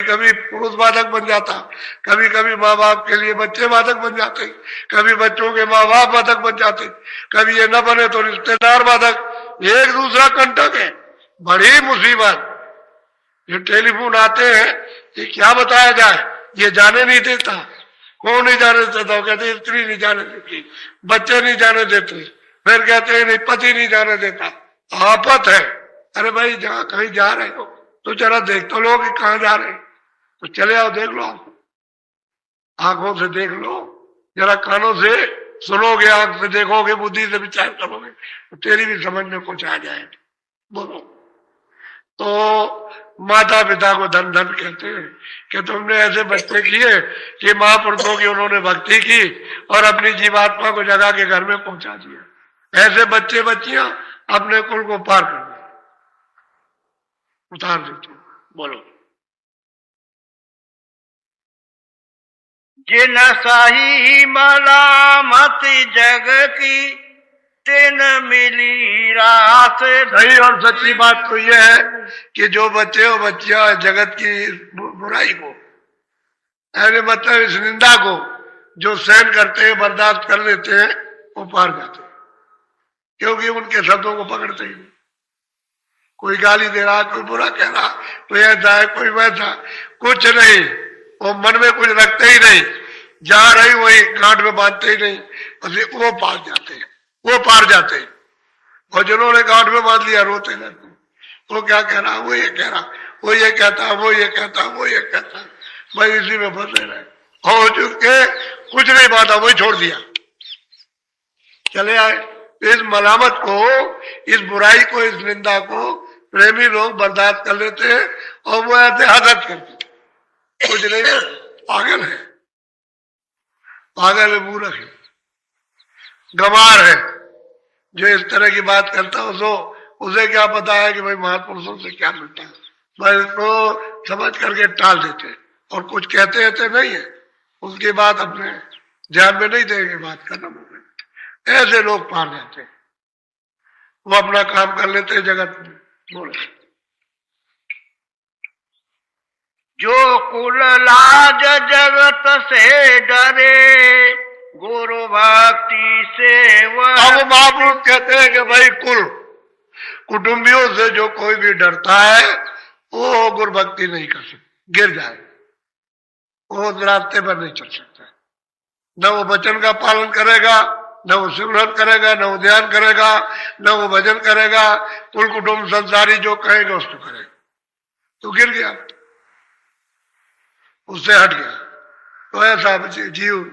कभी पुरुष बाधक बन जाता, कभी कभी माँ बाप के लिए बच्चे बाधक बन जाते, कभी बच्चों के माँ बाप बाधक बन जाते, कभी ये न बने तो रिश्तेदार बाधक, एक दूसरा कंटक है, बड़ी मुसीबत। ये टेलीफोन आते हैं, ये क्या बताया जाए, ये जाने नहीं देता। कौन नहीं जाने देता? कहते स्त्री नहीं जाने देती, बच्चे नहीं जाने देते, फिर कहते हैं नहीं पति नहीं जाने देता। आफत है। अरे भाई जहां कहीं जा रहे हो तो जरा देख तो लो कि कहां जा रहे हैं, तो चले आओ देख लो, आंखों से देख लो, जरा कानों से सुनोगे, आंख से देखोगे, बुद्धि से विचार करोगे तो तेरी भी समझ में कुछ आ जाए। बोलो। तो माता पिता को धन धन कहते हैं कि तुमने ऐसे बच्चे किए कि महापुरुषों की उन्होंने भक्ति की और अपनी जीवात्मा को जगा के घर में पहुंचा दिया। ऐसे बच्चे बच्चियां अपने कुल को पार कर दिया, उतार देते। बोलो। जिन सही मलामत जग की तिन मिली रास। सही और सच्ची बात तो यह है कि जो बच्चे और बच्चियां जगत की बुराई को, ऐसे मतलब इस निंदा को जो सहन करते हैं, बर्दाश्त कर लेते हैं, वो पार जाते हैं, क्योंकि उनके शब्दों को पकड़ते ही नहीं। कोई गाली दे रहा, कोई बुरा कह रहा, कोई ऐसा है, कोई वैसा, कुछ नहीं, वो मन में कुछ रखते ही नहीं, जहां रही वही गांठ में बांधते ही नहीं, बस वो पार जाते हैं, वो पार जाते हैं। और जिन्होंने गांठ में बांध लिया रोते रहते, वो क्या कह रहा, वो ये कह रहा, वो ये कहता, वो ये कहता, वो ये कहता, भाई इसी में फंसे रहे। और चुके कुछ नहीं बांधा, वही छोड़ दिया, चले आए। इस मलामत को, इस बुराई को, इस निंदा को प्रेमी लोग बर्दाश्त कर लेते हैं और वो ऐसे हदत करते, कुछ नहीं, पागल है, पागल है, मूर्ख है, गंवार है। जो इस तरह की बात करता हो तो उसे क्या पता है कि भाई महापुरुषों से क्या मिलता है, बस तो समझ करके टाल देते और कुछ कहते रहते नहीं है, उसकी बात अपने ध्यान में नहीं देंगे, बात करना बोले। ऐसे लोग पार जाते हैं, वो अपना काम कर लेते हैं जगत में। बोले। जो कुल लाज जगत से डरे गुरु भक्ति से अब महापुरुष कहते हैं कि भाई कुल कुटुंबियों से जो कोई भी डरता है वो गुरु भक्ति नहीं कर सकता, गिर जाए, वो रास्ते पर नहीं चल सकता। न वो वचन का पालन करेगा, न वो सिमरन करेगा, न वो ध्यान करेगा, न वो भजन करेगा, कुल कुटुंब संसारी जो कहेगा उसको करेगा, तो गिर गया, उससे हट गया। तो ऐसा जीव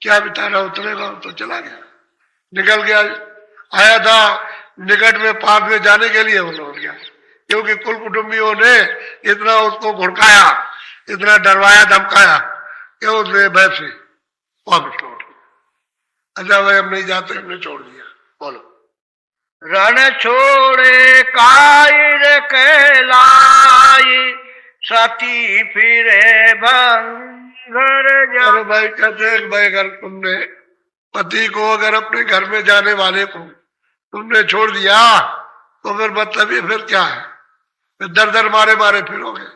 क्या बेचारा उतरेगा, तो चला गया, निकल गया। आया था निकट में, पास में जाने के लिए वो लौट गया, क्योंकि कुल कुटुंबियों ने इतना उसको घुड़काया, इतना डरवाया धमकाया कि उसने भय से वापस लौट गया। अच्छा भाई हम नहीं जाते, हमने छोड़ दिया। बोलो। रण छोड़े कायर कहलाई सती फिरे भंगर। अरे भाई कहते हैं भाई अगर तुमने पति को, अगर अपने घर में जाने वाले को तुमने छोड़ दिया तो फिर मतलब ये फिर क्या है, फिर दर दर मारे मारे फिरोगे।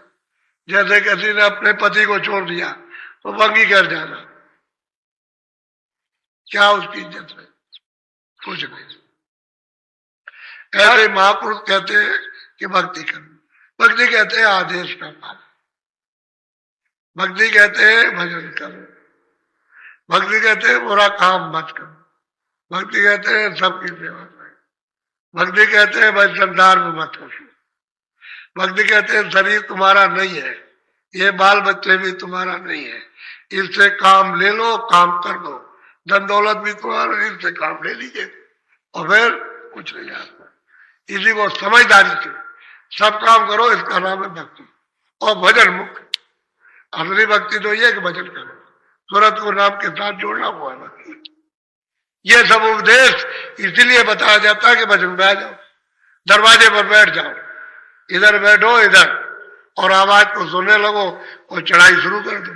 जैसे किसी ने अपने पति को छोड़ दिया तो भंगी कर जाना, क्या उसकी इज्जत है, कुछ नहीं। ऐसे महापुरुष कहते हैं कि भक्ति करना, भक्ति कहते हैं आदेश का पालन, भक्ति कहते हैं भजन करो, भक्ति कहते हैं बुरा काम मत करो, भक्ति कहते हैं सबकी सेवा करो, भक्ति कहते हैं भाई संसार में मत हो, भक्ति कहते हैं शरीर तुम्हारा नहीं है, ये बाल बच्चे भी तुम्हारा नहीं है, इससे काम ले लो, काम कर दो, धन दौलत भी तुम्हारा, इससे काम ले लीजिए और फिर कुछ नहीं आता। इसी को समझदारी से सब काम करो, इसका नाम है भक्ति। और भजन मुख्य, असली भक्ति तो ये कि भजन करो, सूरत को नाम के साथ जोड़ना हुआ है भक्ति। ये सब उपदेश इसीलिए बताया जाता है कि भजन में आ जाओ, दरवाजे पर बैठ जाओ, इधर बैठो इधर, और आवाज को सुनने लगो और चढ़ाई शुरू कर दो,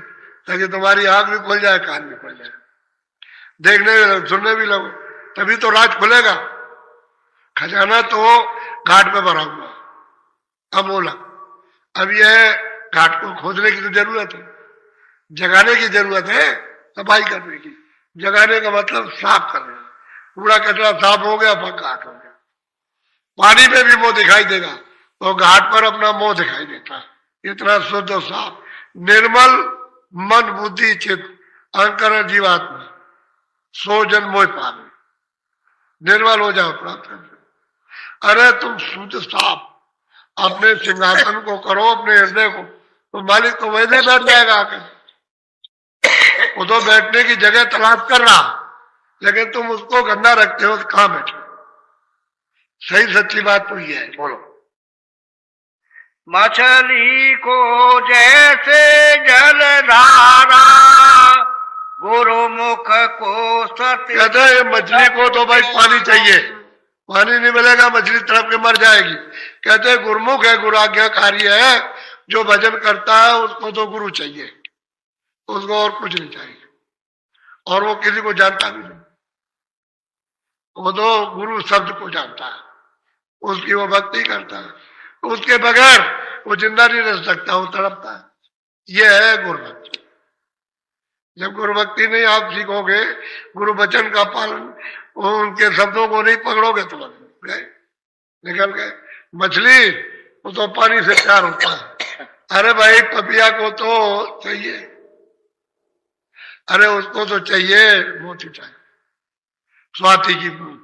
ताकि तुम्हारी आंख भी खुल जाए, कान भी खुल जाए, देखने सुनने भी लगो, तभी तो राज खुलेगा। खजाना तो घाट पे भरा हुआ अमोलक। अब यह घाट को खोदने की तो जरूरत है, जगाने की जरूरत है, सफाई करने की। जगाने का मतलब साफ करना, कूड़ा कचरा साफ हो गया, फिर घाट हो गया। पानी में भी मुंह दिखाई देगा तो घाट पर अपना मुंह दिखाई देता, इतना शुद्ध और साफ। निर्मल मन बुद्धि चित्त अहंकार जीवात्मा सो जन मोह पावे, निर्मल हो जाओ प्राप्त कर। अरे तुम शुद्ध साफ अपने सिंहासन को करो, अपने हृदय को, तो मालिक तो वैसे बैठ जाएगा आकर। वो तो बैठने की जगह तलाश कर रहा, लेकिन तुम उसको गंदा रखते हो तो कहां बैठे। सही सच्ची बात तो ये है। बोलो। मछली को जैसे जल धारा गुरुमुख को सत्य। कहते हैं मछली को तो भाई पानी चाहिए, पानी नहीं मिलेगा मछली तड़प के मर जाएगी। कहते हैं गुरुमुख है, गुरु आज्ञाकारी है, जो भजन करता है उसको तो गुरु चाहिए, उसको और कुछ नहीं चाहिए। और वो किसी को जानता भी नहीं, वो तो गुरु शब्द को जानता है, उसकी वो भक्ति करता है। उसके बगैर वो जिंदा नहीं रह सकता, वो तड़पता है। ये है गुरु भक्ति। जब गुरु भक्ति नहीं आप सीखोगे, गुरु वचन का पालन, उनके शब्दों को नहीं पकड़ोगे तो गए, निकल गए। मछली वो तो पानी से प्यार होता है। अरे भाई पपिया को तो चाहिए, अरे उसको तो चाहिए मोती चाहिए, स्वाति की बूंद,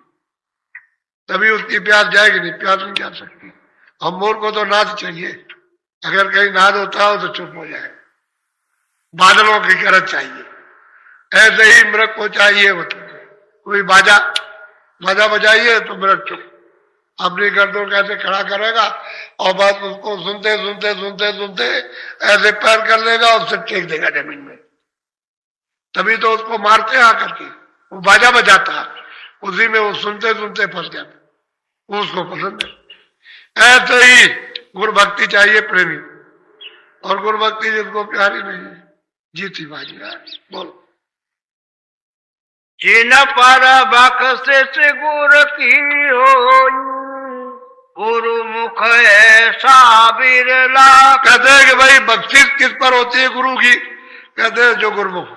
तभी उसकी प्यास जाएगी, नहीं प्यास नहीं जा सकती। हम मोर को तो नाद चाहिए, अगर कहीं नाद होता हो तो चुप हो जाए, बादलों की गरज चाहिए। ऐसे ही मृग को चाहिए, वो कोई बाजा बजाइए तो मृग चुप, अपनी गर्दन कैसे खड़ा करेगा और बात उसको सुनते सुनते सुनते सुनते ऐसे पैर कर लेगा और सिर टेक देगा जमीन में। तभी तो उसको मारते हैं आकर के, वो बाजा बजाता है, उसी में वो सुनते सुनते फंस जाता, वो उसको पसंद है। ऐसे ही गुरु भक्ति चाहिए प्रेमी, और गुरु भक्ति जिसको प्यारी नहीं है जीती बाजी। बोलो। जिन पर बख्शिश गुरु की हो गुरु मुख ऐसा बिरला। कहते हैं कि भाई बख्शिश किस पर होती है गुरु की? कहते हैं जो गुरुमुख।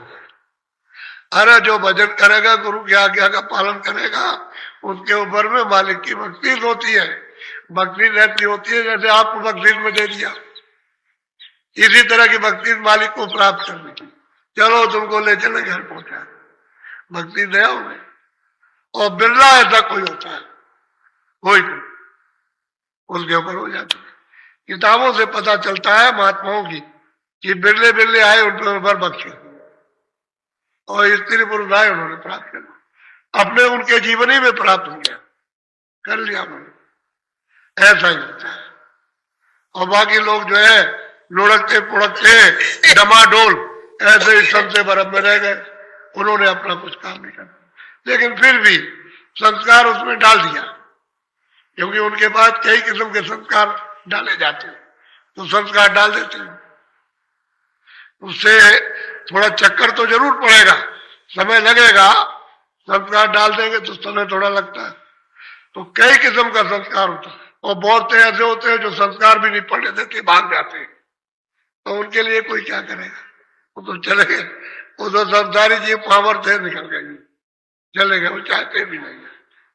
अरे जो भजन करेगा, गुरु की आज्ञा का पालन करेगा, उसके ऊपर में मालिक की बख्शिश होती है। बख्शिश ऐसी होती है जैसे आपको बख्शिश में दे दिया, इसी तरह की बख्शिश मालिक को प्राप्त करने की। चलो तुमको ले चले घर पहुंचा, बख्शिश दया होंगे। और बिरला ऐसा कोई होता है, कोई उसके ऊपर हो जाता है। किताबों से पता चलता है महात्माओं की कि बिरले बिरले आए उनके ऊपर बख्शे, और स्त्री पुरुष आए उन्होंने प्राप्त किया, अपने उनके जीवनी में प्राप्त हो गया, कर लिया उन्होंने। ऐसा ही होता है। और बाकी लोग जो है लुढ़कते पुढ़कते डमाडोल ऐसे ही सबसे बर्फ में रह गए, उन्होंने अपना कुछ काम नहीं किया, लेकिन फिर भी संस्कार उसमें डाल दिया, क्योंकि उनके पास कई किस्म के संस्कार डाले जाते हैं, तो संस्कार डाल देते हैं। उससे थोड़ा चक्कर तो जरूर पड़ेगा, समय लगेगा, संस्कार डाल देंगे तो समय थोड़ा लगता है। तो कई किस्म का संस्कार होता है, और बहुत से ऐसे होते हैं जो संस्कार भी नहीं पढ़ने देते, भाग जाते हैं, तो उनके लिए कोई क्या करेगा? वो तो चले गए, वो तो संसारी जी पावर थे, निकल गए, चले गए, वो चाहते भी नहीं है।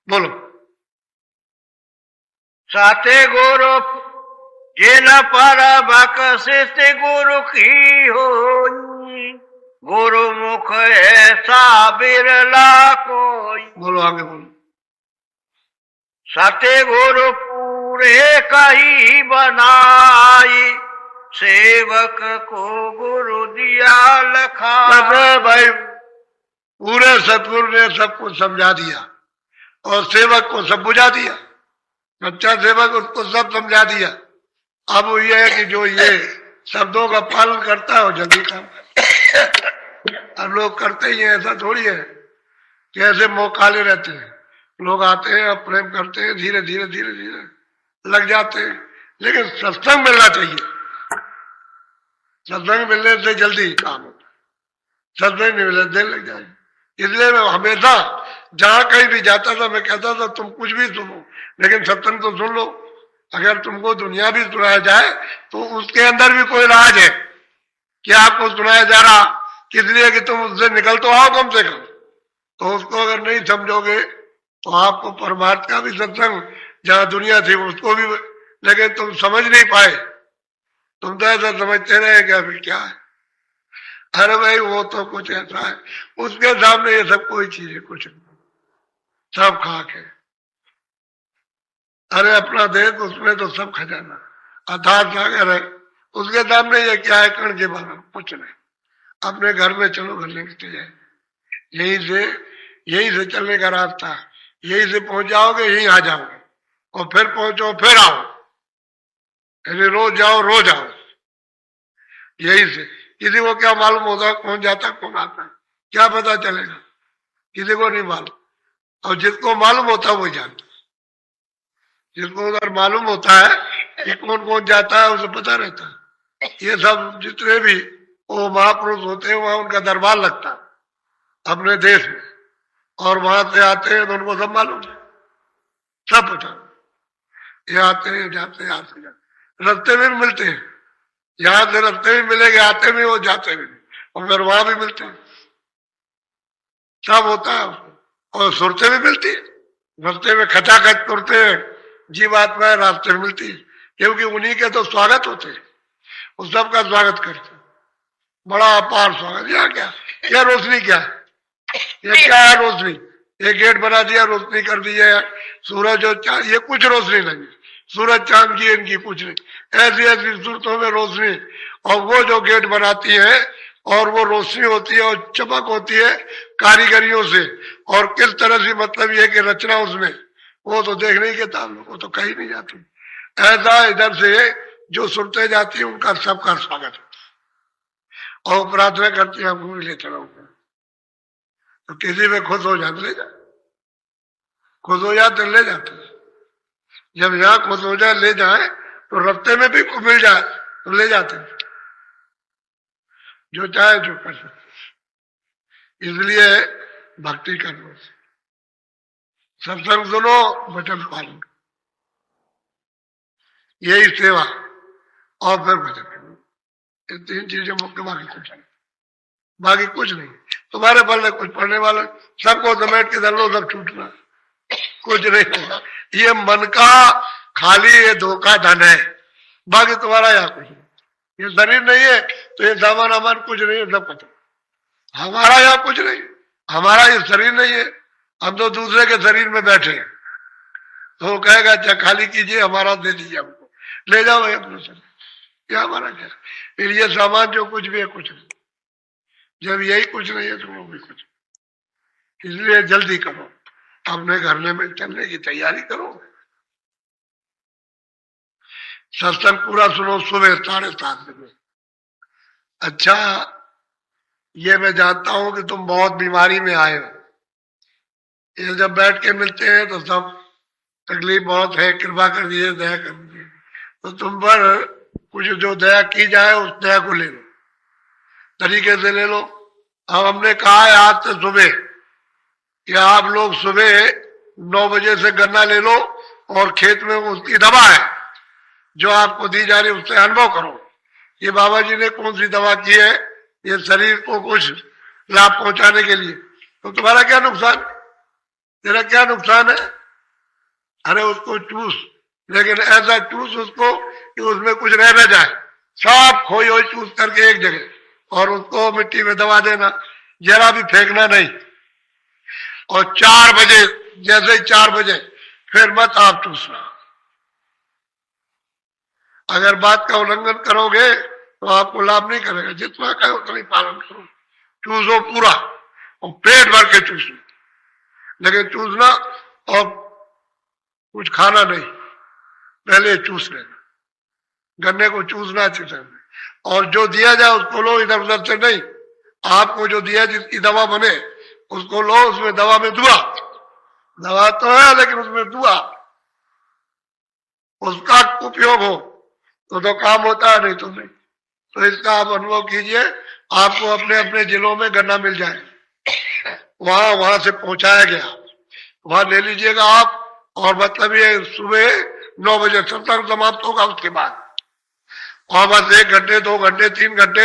बोलो। साते गुरु जिन पर बख्शिश गुरु की हो गुरु मुख ऐसा बिरला कोई। बोलो आगे बोलो। साते गुरु पूरे कही बनाई सेवक को गुरु दिया लखा। भाई पूरे सतगुरु ने सबको समझा दिया और सेवक को सब बुझा दिया, सच्चा सेवक उसको सब समझा दिया। अब वो ये है कि जो ये शब्दों का पालन करता है वो जल्दी काम करता। अब लोग करते ही हैं, ऐसा थोड़ी है कि ऐसे मोकाले रहते हैं। लोग आते हैं, अब प्रेम करते हैं, धीरे धीरे धीरे धीरे लग जाते हैं, लेकिन सत्संग मिलना चाहिए। सत्संग मिलने से जल्दी काम होता है, सत्संग नहीं मिलने देर लग जाएगी। इसलिए मैं हमेशा जहां कहीं भी जाता था मैं कहता था तुम कुछ भी सुनो, लेकिन सत्संग तो सुन लो, अगर तुमको दुनिया भी सुनाया जाए तो उसके अंदर भी कोई राज है कि आपको सुनाया जा रहा, किस लिए कि तुम उससे निकल तो आओ कम से कम। तो उसको अगर नहीं समझोगे तो आपको परमार्थ का भी सत्संग जहां दुनिया थी उसको भी, लेकिन तुम समझ नहीं पाए, तुम तो ऐसा समझते रहे कि अभी क्या है, अरे भाई वो तो कुछ ऐसा है, उसके सामने ये सब कोई चीज है कुछ नहीं, सब खाक है। अरे अपना देख उसमें तो सब खजाना अर्थात सागर है, उसके सामने ये क्या है कण के बारे में कुछ नहीं। अपने घर में चलो, घर लेके जाए, यहीं से चलने का रास्ता, यहीं से पहुंच जाओगे, यहीं आ जाओगे, और फिर पहुंचो फिर आओ, यानी रोज जाओ रोज आओ, यहीं से। किसी को क्या मालूम होता कौन जाता कौन आता, क्या पता चलेगा, किसी को नहीं मालूम। और जिसको मालूम होता वही जानता, जिसको उधर मालूम होता है कि कौन कौन जाता है उसे पता रहता है। ये सब जितने भी वो महापुरुष होते हैं वहां उनका दरबार लगता है अपने देश में, और वहां से आते हैं तो उनको सब मालूम है, सब पता, ये आते हैं जाते हैं, आते जाते, रास्ते में मिलते हैं, यहाँ से रास्ते में मिलेंगे, आते भी वो जाते भी, और फिर वहां भी मिलते हैं, सब होता है उसको। और सुरतें भी मिलती है रास्ते में, खचाखच करते हैं जीवात्मा रास्ते में मिलती है, क्योंकि उन्हीं के तो स्वागत होते हैं, उस सबका स्वागत करते हैं, बड़ा अपार स्वागत। यहाँ क्या, यह रोशनी क्या है, ये क्या है रोशनी, ये गेट बना दिया, रोशनी कर दी है, सूरज और चांद, ये कुछ रोशनी नहीं, सूरज चांद की इनकी कुछ नहीं, ऐसी ऐसी सूरतों में रोशनी। और वो जो गेट बनाती है और वो रोशनी होती है और चमक होती है कारीगरियों से, और किस तरह से मतलब ये कि रचना उसमें, वो तो देखने ही के ताल्लुक, वो तो कहीं नहीं जाती। ऐसा इधर से जो सुनते जाती है उनका सबका स्वागत होता है, और प्रार्थना करती है हमको भी ले चलो, तो किसी में खुश हो जाते ले जाते, खुश हो जाते ले जाते। जब यहाँ खुश हो जाए ले जाए तो रास्ते में भी मिल जाए तो ले जाते, जो चाहे जो कर सकते। इसलिए भक्ति करो, सत्संग सुनो, वचन पालन, यही सेवा, और फिर भजन करो, ये तीन चीजें मुख्य, बाकी कुछ नहीं, बाकी कुछ नहीं। तुम्हारे पढ़ने कुछ पढ़ने वाले सबको समेट के धर लो, सब छूटना, कुछ नहीं होगा। ये मन का खाली ये धोखा धन है, बाकी तुम्हारा यहाँ कुछ नहीं। ये शरीर नहीं है तो ये सामान हमारा कुछ नहीं है, सब पता, हमारा यहाँ कुछ नहीं, हमारा ये शरीर नहीं है, हम तो दूसरे के शरीर में बैठे हैं। तो वो कहेगा अच्छा खाली कीजिए, हमारा दे दीजिए हमको, ले जाओ भाई अपने शरीर, क्या हमारा क्या, फिर ये सामान जो कुछ भी है कुछ नहीं। जब यही कुछ नहीं है तो वो भी कुछ, इसलिए जल्दी करो, अपने घर में चलने की तैयारी करो। सत्संग पूरा सुनो सुबह 7:30 बजे। अच्छा ये मैं जानता हूं कि तुम बहुत बीमारी में आए हो, ये जब बैठ के मिलते हैं तो सब तकलीफ बहुत है, कृपा कर दीजिए, दया कर दीजिए, तो तुम पर कुछ जो दया की जाए उस दया को ले लो, तरीके से ले लो। अब हमने कहा है आज से सुबह कि आप लोग सुबह 9 बजे से गन्ना ले लो, और खेत में उसकी दवा है जो आपको दी जा रही है उससे अनुभव करो, ये बाबा जी ने कौन सी दवा की है, ये शरीर को कुछ लाभ पहुंचाने के लिए, तो तुम्हारा क्या नुकसान, तेरा क्या नुकसान है। अरे उसको चूस, लेकिन ऐसा चूस उसको कि उसमें कुछ रह न जाए, सब खोई हुई चूस करके एक जगह, और उसको मिट्टी में दबा देना, जरा भी फेंकना नहीं। और 4 बजे, जैसे ही 4 बजे फिर मत आप चूसना। अगर बात का उल्लंघन करोगे तो आपको लाभ नहीं करेगा, जितना कहे उतना ही पालन करो, चूसो पूरा और पेट भर के चूसो, लेकिन चूसना और कुछ खाना नहीं, पहले चूस लेना, गन्ने को चूसना चाहिए, और जो दिया जाए उसको लो, इधर उधर से नहीं। आपको जो दिया जिसकी दवा बने उसको लो, उसमें दवा में दुआ, दवा तो है लेकिन उसमें दुआ, उसका उपयोग हो तो काम होता है, नहीं तो नहीं। तो इसका आप अनुभव कीजिए, आपको अपने अपने जिलों में गन्ना मिल जाए, वहां से पहुंचाया गया, वहां ले लीजिएगा आप। और मतलब ये सुबह 9 बजे सत्संग समाप्त होगा, उसके बाद और बस 1 घंटे 2 घंटे 3 घंटे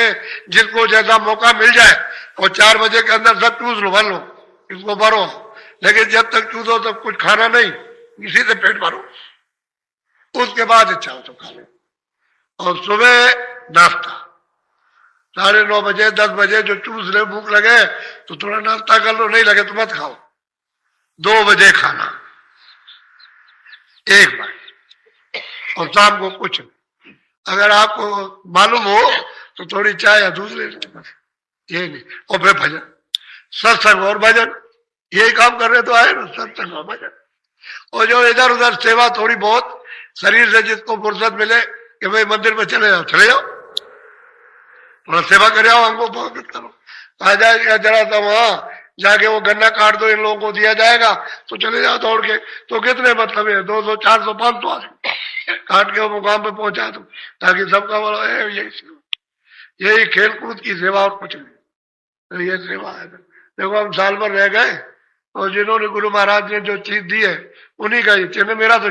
जिसको जैसा मौका मिल जाए, और 4 बजे के अंदर सब चूस लो, भर लो, इसको भरो, लेकिन जब तक चूसो तब कुछ खाना नहीं, इसी से पेट भरो, उसके बाद इच्छा हो तो खा लो। और सुबह नाश्ता 9:30 बजे 10 बजे जो चूस ले, भूख लगे तो थोड़ा नाश्ता कर लो, नहीं लगे तो मत खाओ। 2 बजे खाना एक बार, और शाम को कुछ नहीं। अगर आपको मालूम हो तो थोड़ी चाय या दूध ले लो, बस ये नहीं। और फिर भजन, सत्संग और भजन, यही काम कर रहे तो आए ना, सत्संग और भजन। और जो इधर उधर सेवा थोड़ी बहुत शरीर से जिसको फुर्सत मिले कि भाई मंदिर में चले जाओ, चले जाओ, थोड़ा सेवा कर आओ, हमको बहुत करो। आ जाएगा जरा सा वहां जाके वो गन्ना काट दो, इन लोगों को दिया जाएगा, तो चले जाओ दौड़ के, तो कितने मतलब है 200 400 500 आदमी काट के वो मुकाम पे पहुंचा दो, ताकि सबका बोलो यही खेल कूद की सेवा और कुछ नहीं, तो ये सेवा है। देखो हम साल भर रह गए, और जिन्होंने गुरु महाराज ने जो चीज दी है उन्हीं का ही चिन्ह, मेरा तो